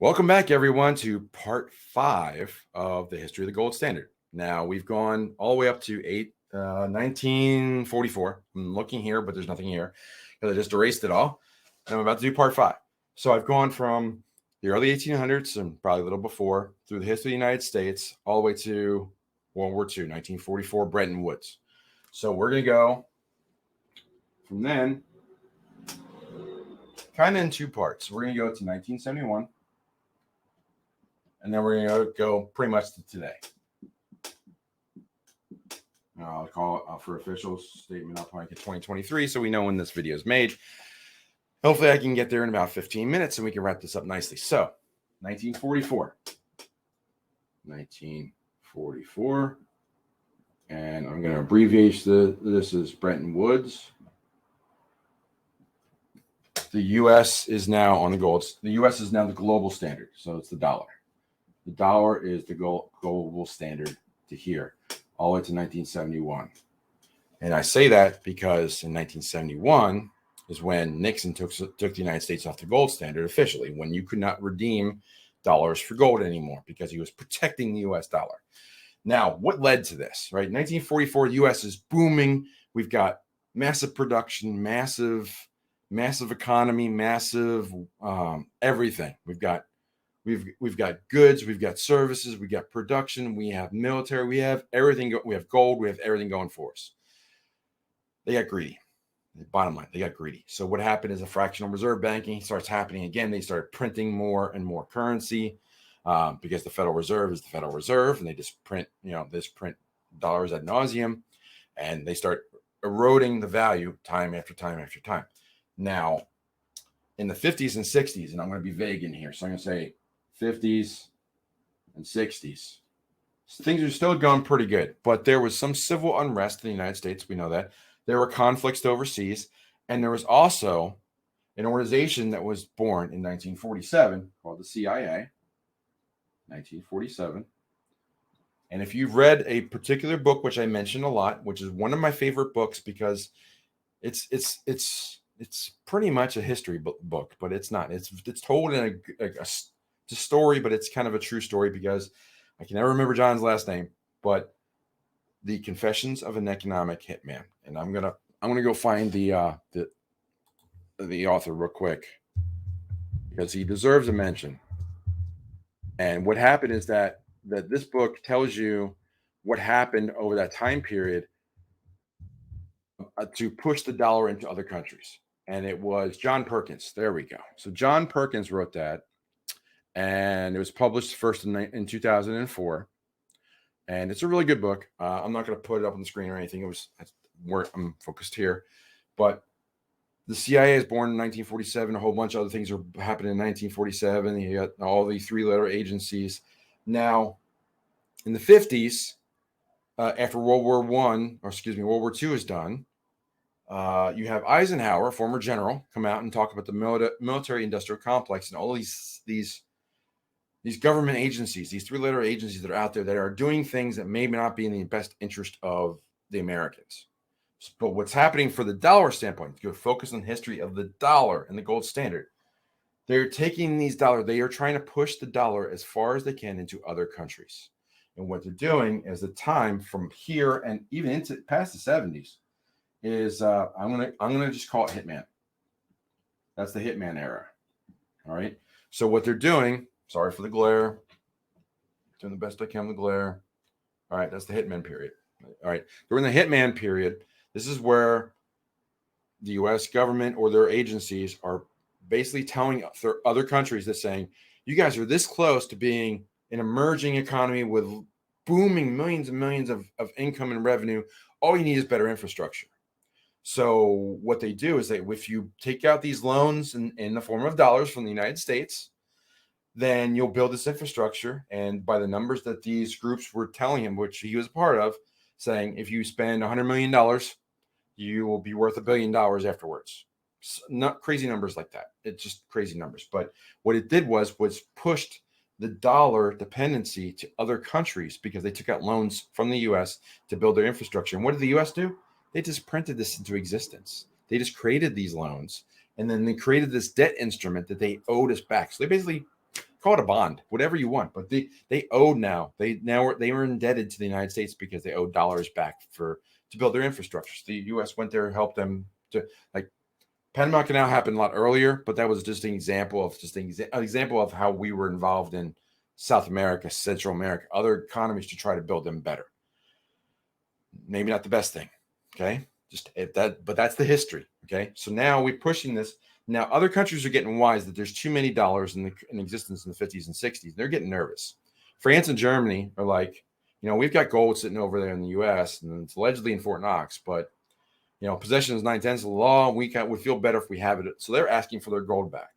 Welcome back, everyone, to part 5 of the history of the gold standard. Now, we've gone all the way up to 1944. I'm looking here, but there's nothing here because I just erased it all. And I'm about to do part 5. So I've gone from the early 1800s and probably a little before through the history of the United States all the way to World War II, 1944, Bretton Woods. So we're going to go from then kind of in two parts. We're going to go to 1971. And then we're going to go pretty much to today. I'll call it for official statement. I'll probably get 2023 so we know when this video is made. Hopefully I can get there in about 15 minutes and we can wrap this up nicely. So 1944. 1944. And I'm going to abbreviate this as Bretton Woods. The U.S. is now on the gold. The U.S. is now the global standard. So it's the dollar. The dollar is the global standard to here, all the way to 1971. And I say that because in 1971 is when Nixon took the United States off the gold standard officially, when you could not redeem dollars for gold anymore because he was protecting the U.S. dollar. Now, what led to this, right? 1944, the U.S. is booming. We've got massive production, massive economy, massive everything. We've got goods, we've got services, we got production, we have military, we have everything. We have gold, we have everything going for us. They got greedy. Bottom line, they got greedy. So what happened is a fractional reserve banking starts happening again. They started printing more and more currency because the Federal Reserve is the Federal Reserve, and they just print, print dollars ad nauseum, and they start eroding the value time after time after time. Now, in the 50s and 60s, and I'm going to be vague in here, so I'm going to say 50s and 60s. Things are still going pretty good, but there was some civil unrest in the United States. We know that. There were conflicts overseas, and there was also an organization that was born in 1947 called the CIA. 1947. And if you've read a particular book, which I mentioned a lot, which is one of my favorite books because it's pretty much a history book, but it's not. It's told in a story, but it's kind of a true story because I can never remember John's last name, but the Confessions of an Economic Hitman. And I'm gonna go find the author real quick because he deserves a mention. And what happened is that this book tells you what happened over that time period to push the dollar into other countries. And it was John Perkins. There we go. So John Perkins wrote that. And it was published first in 2004. And it's a really good book. I'm not going to put it up on the screen or anything. That's where I'm focused here. But the CIA is born in 1947. A whole bunch of other things are happening in 1947. You got all the three-letter agencies. Now, in the 50s, after World War II is done, you have Eisenhower, former general, come out and talk about the military-industrial complex and all these government agencies, these three-letter agencies that are out there that are doing things that may not be in the best interest of the Americans. But what's happening for the dollar standpoint, to focus on the history of the dollar and the gold standard, they're taking these dollars, they are trying to push the dollar as far as they can into other countries. And what they're doing is the time from here and even into past the 70s is I'm gonna just call it Hitman. That's the Hitman era. All right. So what they're doing, sorry for the glare, doing the best I can with the glare. All right, that's the Hitman period. All right, during the Hitman period, this is where the U.S. government or their agencies are basically telling other countries that saying, you guys are this close to being an emerging economy with booming millions and millions of income and revenue. All you need is better infrastructure. So what they do is if you take out these loans in the form of dollars from the United States, then you'll build this infrastructure. And by the numbers that these groups were telling him, which he was a part of, saying if you spend $100 million, you will be worth $1 billion afterwards. Not crazy numbers like that. It's just crazy numbers. But what it did was pushed the dollar dependency to other countries because they took out loans from the U.S. to build their infrastructure. And what did the U.S. do? They just printed this into existence. They just created these loans, and then they created this debt instrument that they owed us back. So they basically call it a bond, whatever you want. But they owed now. They were indebted to the United States because they owed dollars back to build their infrastructure. So the U.S. went there and helped them to, like, Panama Canal happened a lot earlier, but that was just an example of how we were involved in South America, Central America, other economies to try to build them better. Maybe not the best thing, okay? But that's the history, okay? So now we're pushing this. Now other countries are getting wise that there's too many dollars in existence in the 50s and 60s. They're getting nervous. France and Germany are like, we've got gold sitting over there in the U.S. and it's allegedly in Fort Knox, but possession is 9/10 of the law. We would feel better if we have it. So they're asking for their gold back.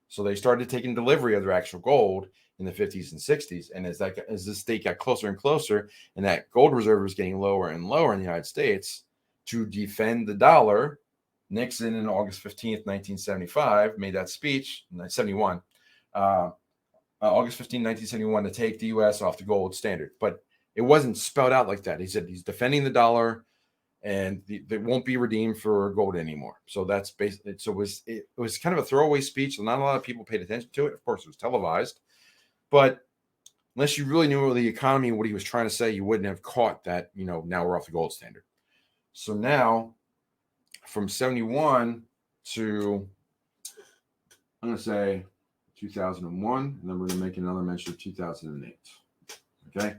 So they started taking delivery of their actual gold in the 50s and 60s. And as this date got closer and closer, and that gold reserve was getting lower and lower in the United States, to defend the dollar, Nixon on August 15th, 1975, made that speech, 1971, August 15, 1971, to take the U.S. off the gold standard. But it wasn't spelled out like that. He said he's defending the dollar, and they won't be redeemed for gold anymore. So that's basically, it was kind of a throwaway speech. So not a lot of people paid attention to it. Of course, it was televised, but unless you really knew the economy and what he was trying to say, you wouldn't have caught that, now we're off the gold standard. So now from 71 to, I'm going to say 2001, and then we're going to make another mention of 2008. Okay.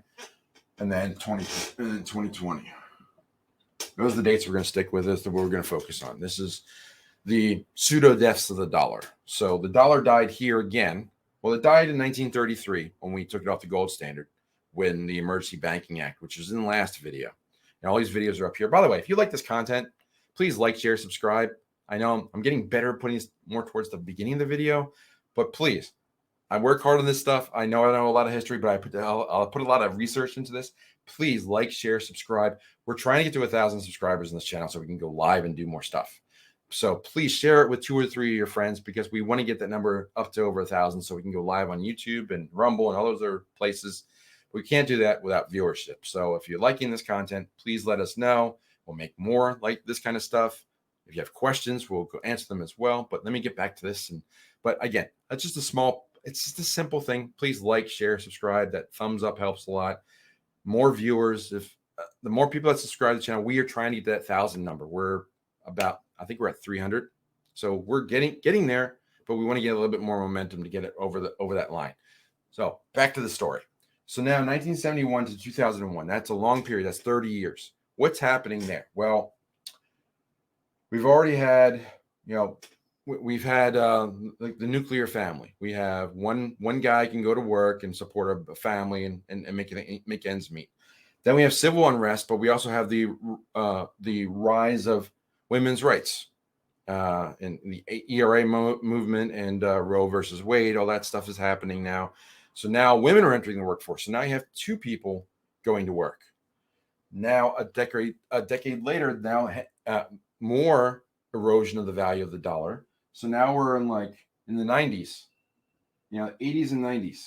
And then 2020. Those are the dates we're going to stick with. This is what we're going to focus on. This is the pseudo deaths of the dollar. So the dollar died here again. Well, it died in 1933 when we took it off the gold standard, when the Emergency Banking Act, which was in the last video. And all these videos are up here. By the way, if you like this content, please like, share, subscribe. I know I'm getting better at putting this more towards the beginning of the video, but please, I work hard on this stuff. I know a lot of history, but I'll put a lot of research into this. Please like, share, subscribe. We're trying to get to 1,000 subscribers in this channel so we can go live and do more stuff. So please share it with 2 or 3 of your friends, because we want to get that number up to over 1,000 so we can go live on YouTube and Rumble and all those other places. We can't do that without viewership. So if you're liking this content, please let us know. We'll make more like this kind of stuff. If you have questions, we'll go answer them as well. But let me get back to this. But again, that's just it's just a simple thing. Please like, share, subscribe. That thumbs up helps a lot. More viewers. If the more people that subscribe to the channel, we are trying to get that 1,000 number. I think we're at 300. So we're getting there, but we want to get a little bit more momentum to get it over that line. So back to the story. So now 1971 to 2001, that's a long period. That's 30 years. What's happening there? Well, we've already had, we've had like the nuclear family. We have one guy can go to work and support a family and make ends meet. Then we have civil unrest, but we also have the rise of women's rights and the ERA movement and Roe versus Wade. All that stuff is happening now. So now women are entering the workforce. So now you have 2 people going to work. Now a decade later, now more erosion of the value of the dollar. So now we're in the 90s, 80s and 90s.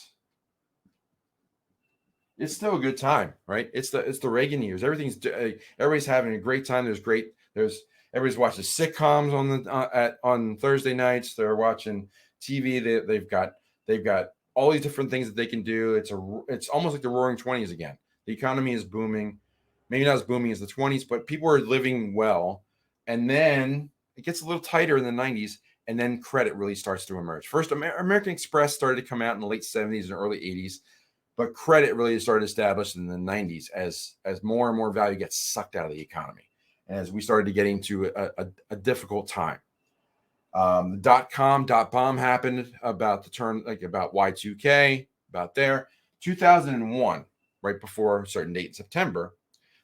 It's still a good time, right? It's the Reagan years. Everybody's having a great time. Everybody's watching sitcoms on Thursday nights. They're watching TV. They've got all these different things that they can do. It's almost like the Roaring 20s again. The economy is booming. Maybe not as booming as the 20s, but people are living well. And then it gets a little tighter in the 90s, and then credit really starts to emerge. First, American Express started to come out in the late 70s and early 80s, but credit really started established in the 90s as more and more value gets sucked out of the economy, and as we started to get into a difficult time. The .com/.bomb happened about the turn, about Y2K, about there. 2001, right before a certain date in September,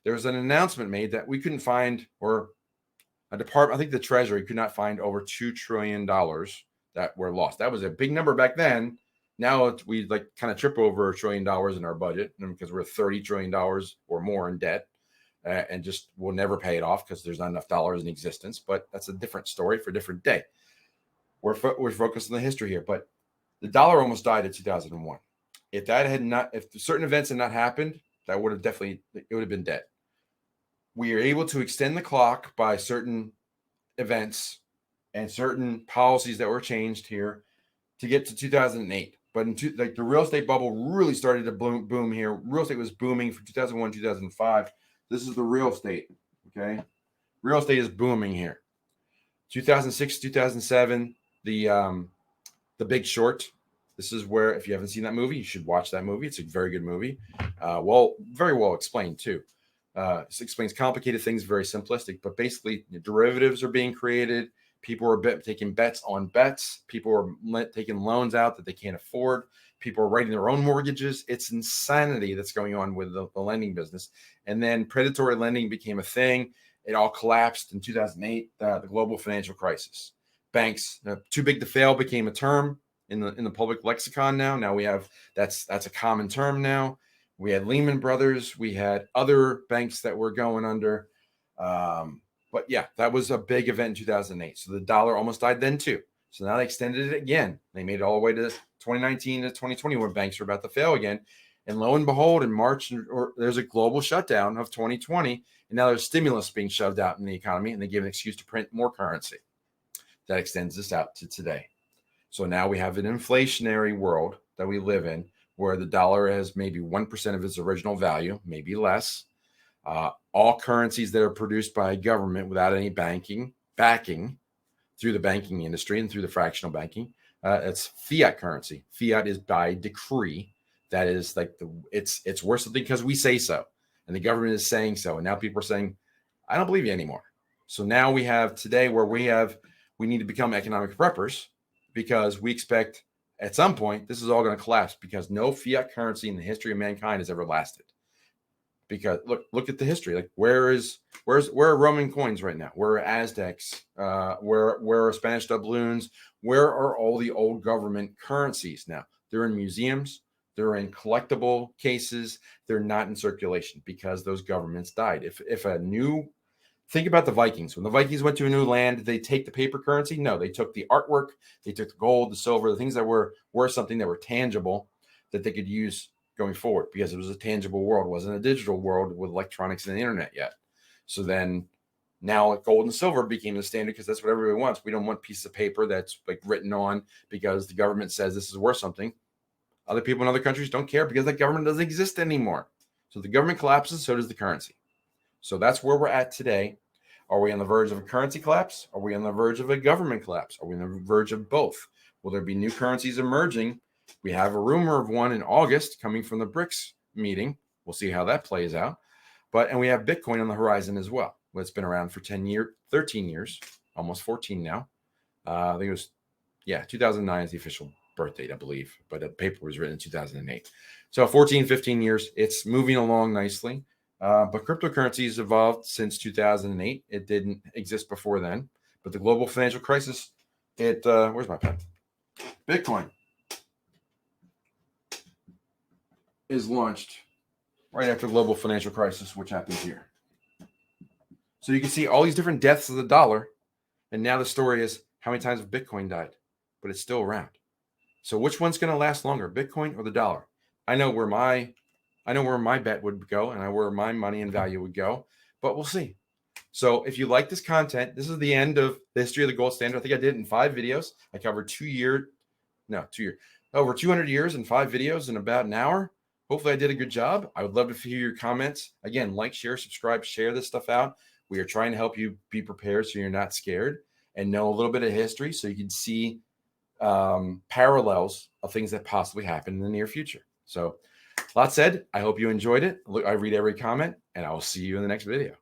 there was an announcement made that we couldn't find, or a department, I think the Treasury could not find, over $2 trillion that were lost. That was a big number back then. Now we kind of trip over $1 trillion in our budget, because we're $30 trillion or more in debt, and just we'll never pay it off because there's not enough dollars in existence. But that's a different story for a different day. We're focused on the history here, but the dollar almost died in 2001. If certain events had not happened, it would have been dead. We are able to extend the clock by certain events and certain policies that were changed here to get to 2008. But like the real estate bubble really started to boom here. Real estate was booming from 2001, 2005. This is the real estate. Okay. Real estate is booming here. 2006, 2007, the Big Short. This is where, if you haven't seen that movie, you should watch that movie. It's a very good movie. Very well explained too. This explains complicated things, very simplistic, but basically derivatives are being created. People are taking bets on bets. People are taking loans out that they can't afford. People are writing their own mortgages. It's insanity that's going on with the lending business. And then predatory lending became a thing. It all collapsed in 2008, the global financial crisis. Banks, too big to fail became a term in the public lexicon now. Now we have, that's a common term now. We had Lehman Brothers. We had other banks that were going under. But yeah, that was a big event in 2008. So the dollar almost died then too. So now they extended it again. They made it all the way to 2019 to 2020 when banks are about to fail again. And lo and behold, in March, there's a global shutdown of 2020. And now there's stimulus being shoved out in the economy, and they give an excuse to print more currency. That extends this out to today. So now we have an inflationary world that we live in, where the dollar has maybe 1% of its original value, maybe less. All currencies that are produced by a government without any backing through the banking industry and through the fractional banking, it's fiat currency. Fiat is by decree. That is like it's worth something because we say so, and the government is saying so. And now people are saying, I don't believe you anymore. So now we have today where we need to become economic preppers, because we expect at some point this is all going to collapse, because no fiat currency in the history of mankind has ever lasted. Because look at the history. Like where are Roman coins right now? Where are Aztecs? Where are Spanish doubloons? Where are all the old government currencies now? They're in museums. They're in collectible cases. They're not in circulation because those governments died. Think about the Vikings. When the Vikings went to a new land, did they take the paper currency? No, they took the artwork. They took the gold, the silver, the things that were worth something, that were tangible, that they could use going forward, because it was a tangible world. It wasn't a digital world with electronics and the internet yet. So then now gold and silver became the standard, because that's what everybody wants. We don't want pieces of paper that's like written on because the government says this is worth something. Other people in other countries don't care because that government doesn't exist anymore. So the government collapses, so does the currency. So that's where we're at today. Are we on the verge of a currency collapse? Are we on the verge of a government collapse? Are we on the verge of both? Will there be new currencies emerging? We have a rumor of one in August coming from the BRICS meeting. We'll see how that plays out. And we have Bitcoin on the horizon as well. It's been around for 13 years, almost 14 now. I think it was, 2009 is the official birth date, I believe. But the paper was written in 2008. So 14, 15 years. It's moving along nicely. But cryptocurrencies evolved since 2008. It didn't exist before then. But the global financial crisis, where's my pen? Bitcoin is launched right after the global financial crisis, which happened here. So you can see all these different deaths of the dollar. And now the story is, how many times have Bitcoin died? But it's still around. So which one's going to last longer, Bitcoin or the dollar? I know where my bet would go, and where my money and value would go, but we'll see. So if you like this content, this is the end of the history of the gold standard. I think I did it in 5 videos. I covered over 200 years in 5 videos in about an hour. Hopefully I did a good job. I would love to hear your comments. Again, like, share, subscribe, share this stuff out. We are trying to help you be prepared so you're not scared, and know a little bit of history so you can see parallels of things that possibly happen in the near future. So, a lot said. I hope you enjoyed it. I read every comment, and I will see you in the next video.